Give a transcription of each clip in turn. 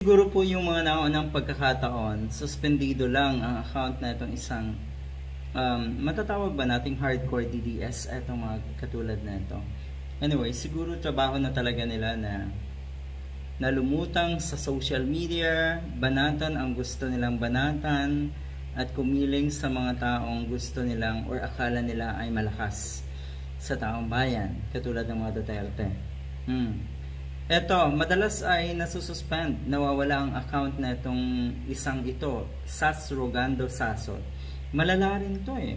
Siguro po yung mga naunang pagkakataon, suspendido lang ang account na itong isang matatawag ba nating hardcore DDS itong mga katulad na ito. Anyway, siguro trabaho na talaga nila na lumutang sa social media, banatan ang gusto nilang banatan, at kumiling sa mga taong gusto nilang or akala nila ay malakas sa taong bayan, katulad ng mga Duterte. Eto, madalas ay nasususpend, nawawala ang account na itong isang ito, Sas Rogando Sasot. Malala rin ito eh.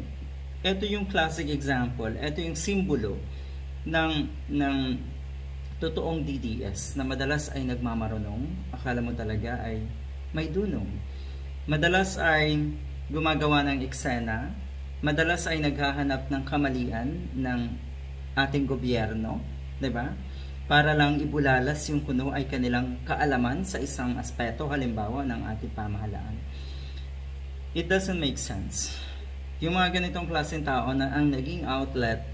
Ito yung classic example, ito yung simbolo ng totoong DDS na madalas ay nagmamarunong, akala mo talaga ay may dunong. Madalas ay gumagawa ng eksena, madalas ay naghahanap ng kamalian ng ating gobyerno, 'di ba? Para lang ibulalas yung kuno ay kanilang kaalaman sa isang aspeto, halimbawa ng ating pamahalaan. It doesn't make sense. Yung mga ganitong klaseng tao na ang naging outlet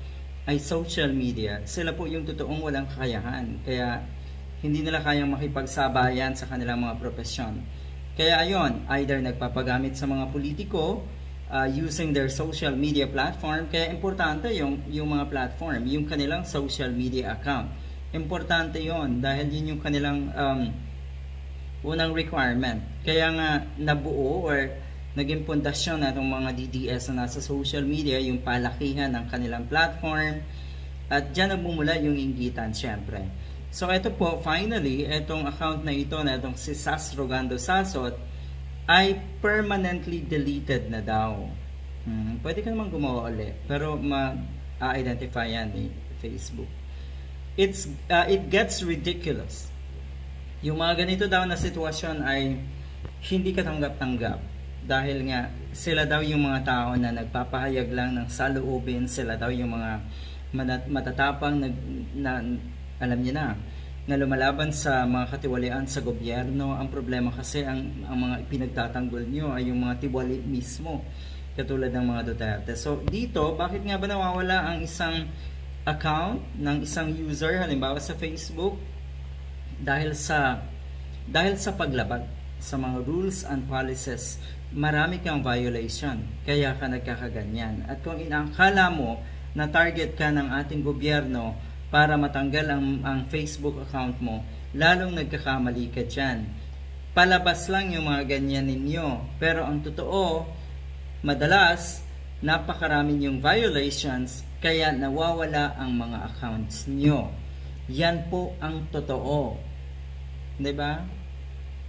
ay social media, sila po yung totoong walang kakayahan. Kaya hindi nila kayang makipagsabayan sa kanilang mga profesyon. Kaya ayon, either nagpapagamit sa mga politiko using their social media platform. Kaya importante yung mga platform, yung kanilang social media account. Importante yon dahil yun yung kanilang unang requirement. Kaya nga nabuo or naging pundasyon na itong mga DDS na nasa social media, yung palakihan ng kanilang platform, at dyan nagmumula yung inggitan syempre. So ito po, finally, itong account na ito, na itong si Sas Rogando Sasot, ay permanently deleted na daw. Pwede ka naman gumawa ulit, pero ma-identify yan ni Facebook. It gets ridiculous. Yung mga ganito daw na sitwasyon ay hindi katanggap-tanggap dahil nga sila daw yung mga tao na nagpapahayag lang ng saloobin, sila daw yung mga matatapang na alam niyo na lumalaban sa mga katiwalian sa gobyerno. Ang problema kasi ang mga pinagtatanggol nyo ay yung mga tiwali mismo, katulad ng mga Duterte. So dito, bakit nga ba nawawala ang isang account ng isang user, halimbawa sa Facebook? Dahil sa paglabag sa mga rules and policies. Marami kang violation, kaya ka nagkakaganyan. At kung inaakala mo na target ka ng ating gobyerno para matanggal ang Facebook account mo, lalong nagkakamali ka dyan. Palabas lang yung mga ganyan ninyo, pero ang totoo, madalas napakaraming yung violations, kaya nawawala ang mga accounts nyo. Yan po ang totoo. 'Di ba?